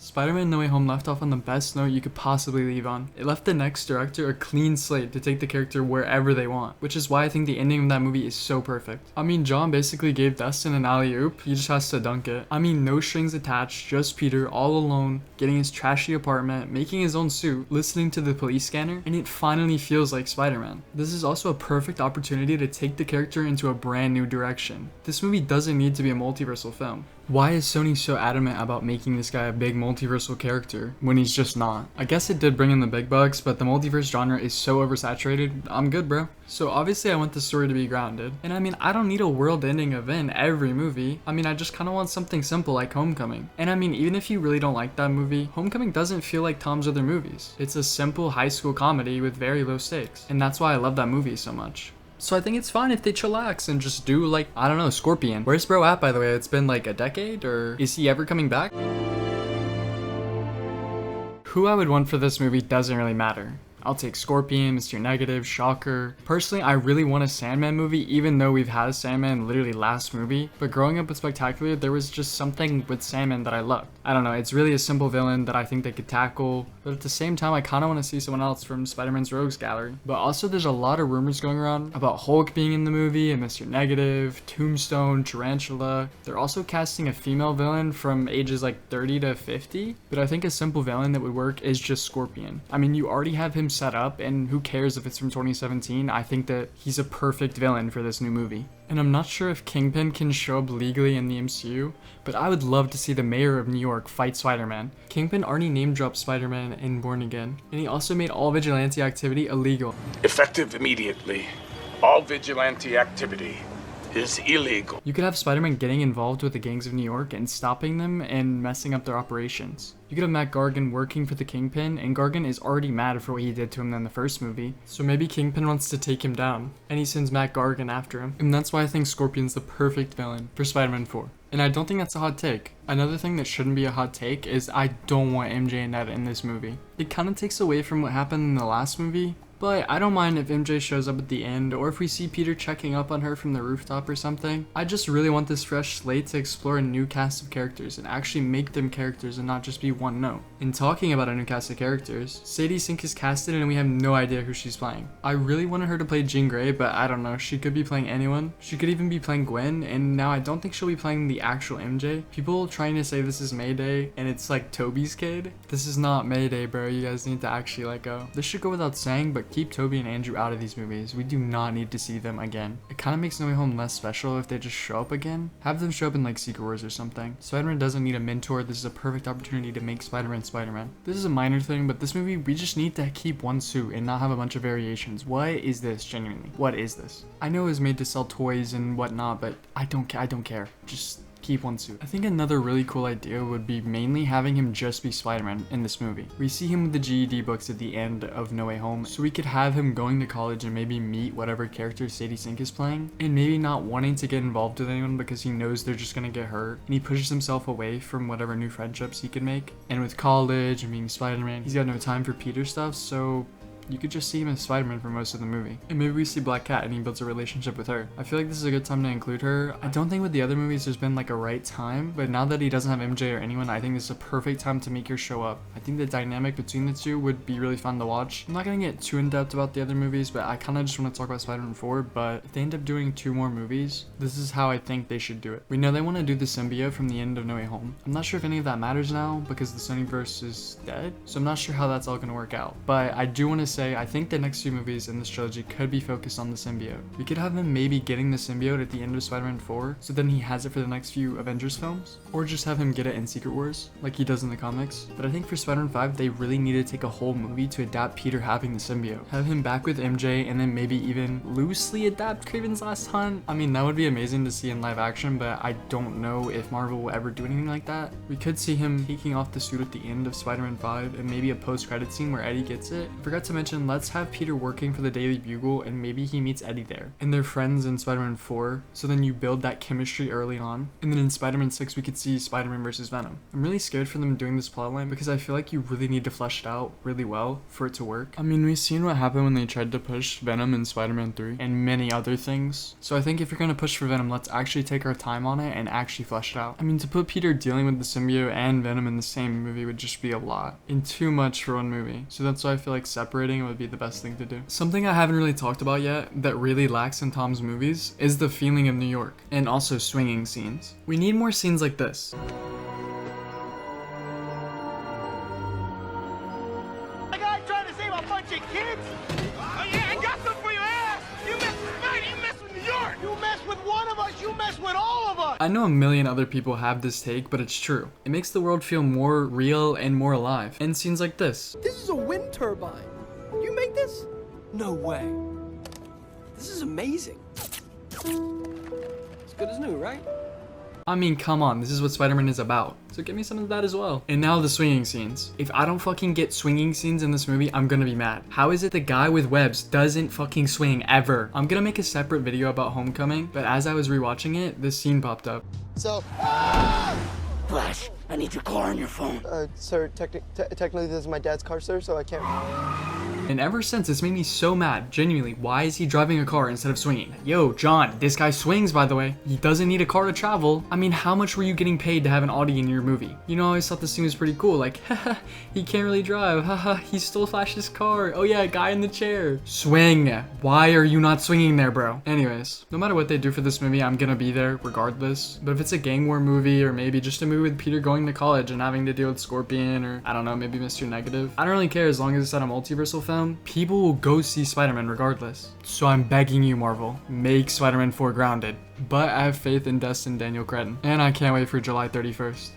Spider-Man No Way Home left off on the best note you could possibly leave on. It left the next director a clean slate to take the character wherever they want, which is why I think the ending of that movie is so perfect. I mean, John basically gave Dustin an alley-oop, he just has to dunk it. I mean, no strings attached, just Peter all alone, getting his trashy apartment, making his own suit, listening to the police scanner, and it finally feels like Spider-Man. This is also a perfect opportunity to take the character into a brand new direction. This movie doesn't need to be a multiversal film. Why is Sony so adamant about making this guy a big multiversal character when he's just not? I guess it did bring in the big bucks, but the multiverse genre is so oversaturated, I'm good, bro. So obviously I want the story to be grounded. And I mean, I don't need a world-ending event every movie. I mean, I just kind of want something simple like Homecoming. And I mean, even if you really don't like that movie, Homecoming doesn't feel like Tom's other movies. It's a simple high school comedy with very low stakes. And that's why I love that movie so much. So I think it's fine if they chillax and just do like, I don't know, Scorpion. Where's bro at, by the way? It's been like a decade, or is he ever coming back? Who I would want for this movie doesn't really matter. I'll take Scorpion, Mr. Negative, Shocker. Personally, I really want a Sandman movie, even though we've had a Sandman literally last movie. But growing up with Spectacular, there was just something with Sandman that I loved. I don't know, it's really a simple villain that I think they could tackle. But at the same time, I kind of want to see someone else from Spider-Man's Rogues Gallery. But also, there's a lot of rumors going around about Hulk being in the movie, and Mr. Negative, Tombstone, Tarantula. They're also casting a female villain from ages like 30 to 50. But I think a simple villain that would work is just Scorpion. I mean, you already have him set up, and who cares if it's from 2017? I think that he's a perfect villain for this new movie. And I'm not sure if Kingpin can show up legally in the MCU, but I would love to see the mayor of New York fight Spider-Man. Kingpin already name-dropped Spider-Man in Born Again, and he also made all vigilante activity illegal. Effective immediately. All vigilante activity is illegal. You could have Spider-Man getting involved with the gangs of New York and stopping them and messing up their operations. You could have Matt Gargan working for the Kingpin, and Gargan is already mad for what he did to him in the first movie, so maybe Kingpin wants to take him down, and he sends Matt Gargan after him. And that's why I think Scorpion's the perfect villain for Spider-Man 4. And I don't think that's a hot take. Another thing that shouldn't be a hot take is I don't want MJ and Ned in this movie. It kind of takes away from what happened in the last movie, but I don't mind if MJ shows up at the end, or if we see Peter checking up on her from the rooftop or something. I just really want this fresh slate to explore a new cast of characters and actually make them characters and not just be one note. In talking about a new cast of characters, Sadie Sink is casted and we have no idea who she's playing. I really wanted her to play Jean Grey, but I don't know, she could be playing anyone. She could even be playing Gwen, and now I don't think she'll be playing the actual MJ. People trying to say this is Mayday and it's like Toby's kid. This is not Mayday, bro. You guys need to actually let go. This should go without saying, but keep Tobey and Andrew out of these movies. We do not need to see them again. It kind of makes No Way Home less special if they just show up again. Have them show up in like Secret Wars or something. Spider-Man doesn't need a mentor. This is a perfect opportunity to make Spider-Man Spider-Man. This is a minor thing, but this movie, we just need to keep one suit and not have a bunch of variations. What is this, genuinely? What is this? I know it was made to sell toys and whatnot, but I don't care. Just keep one suit. I think another really cool idea would be mainly having him just be Spider-Man in this movie. We see him with the GED books at the end of No Way Home, so we could have him going to college and maybe meet whatever character Sadie Sink is playing, and maybe not wanting to get involved with anyone because he knows they're just gonna get hurt, and he pushes himself away from whatever new friendships he could make. And with college and being Spider-Man, he's got no time for Peter stuff, so you could just see him as Spider-Man for most of the movie. And maybe we see Black Cat and he builds a relationship with her. I feel like this is a good time to include her. I don't think with the other movies there's been like a right time, but now that he doesn't have MJ or anyone, I think this is a perfect time to make her show up. I think the dynamic between the two would be really fun to watch. I'm not gonna get too in-depth about the other movies, but I kind of just want to talk about Spider-Man 4, but if they end up doing 2 more movies, this is how I think they should do it. We know they want to do the symbiote from the end of No Way Home. I'm not sure if any of that matters now because the Sonyverse is dead, so I'm not sure how that's all gonna work out. But I do want to say, I think the next few movies in this trilogy could be focused on the symbiote. We could have him maybe getting the symbiote at the end of Spider-Man 4, so then he has it for the next few Avengers films, or just have him get it in Secret Wars, like he does in the comics. But I think for Spider-Man 5, they really need to take a whole movie to adapt Peter having the symbiote. Have him back with MJ, and then maybe even loosely adapt Kraven's Last Hunt. I mean, that would be amazing to see in live action, but I don't know if Marvel will ever do anything like that. We could see him taking off the suit at the end of Spider-Man 5, and maybe a post-credit scene where Eddie gets it. I forgot to mention imagine, let's have Peter working for the Daily Bugle and maybe he meets Eddie there. And they're friends in Spider-Man 4, so then you build that chemistry early on. And then in Spider-Man 6, we could see Spider-Man versus Venom. I'm really scared for them doing this plotline because I feel like you really need to flesh it out really well for it to work. I mean, we've seen what happened when they tried to push Venom in Spider-Man 3 and many other things. So I think if you're gonna push for Venom, let's actually take our time on it and actually flesh it out. I mean, to put Peter dealing with the symbiote and Venom in the same movie would just be a lot and too much for one movie. So that's why I feel like separating it would be the best thing to do. Something I haven't really talked about yet that really lacks in Tom's movies is the feeling of New York and also swinging scenes. We need more scenes like this. A guy trying to save a bunch of kids? Oh yeah, I got some for your ass! You mess with Spidey, you mess with New York! You mess with one of us, you mess with all of us! I know a million other people have this take, but it's true. It makes the world feel more real and more alive. And scenes like this. This is a wind turbine. You make this? No way. This is amazing. It's good as new, right? I mean, come on, this is what Spider-Man is about. So give me some of that as well. And now the swinging scenes. If I don't fucking get swinging scenes in this movie, I'm gonna be mad. How is it the guy with webs doesn't fucking swing ever? I'm gonna make a separate video about Homecoming, but as I was rewatching it, this scene popped up. So, Flash, I need your car on your phone. sir, technically this is my dad's car, sir, so I can't. And ever since, it's made me so mad. Genuinely, why is he driving a car instead of swinging? Yo, John, this guy swings, by the way. He doesn't need a car to travel. I mean, how much were you getting paid to have an Audi in your movie? You know, I always thought this scene was pretty cool. Like, haha, he can't really drive. Haha, he stole Flash's car. Oh yeah, guy in the chair. Swing. Why are you not swinging there, bro? Anyways, no matter what they do for this movie, I'm gonna be there regardless. But if it's a gang war movie or maybe just a movie with Peter going to college and having to deal with Scorpion or, I don't know, maybe Mr. Negative, I don't really care as long as it's not a multiversal film. People will go see Spider-Man regardless. So I'm begging you, Marvel, make Spider-Man 4 grounded. But I have faith in Destin Daniel Cretton, and I can't wait for July 31st.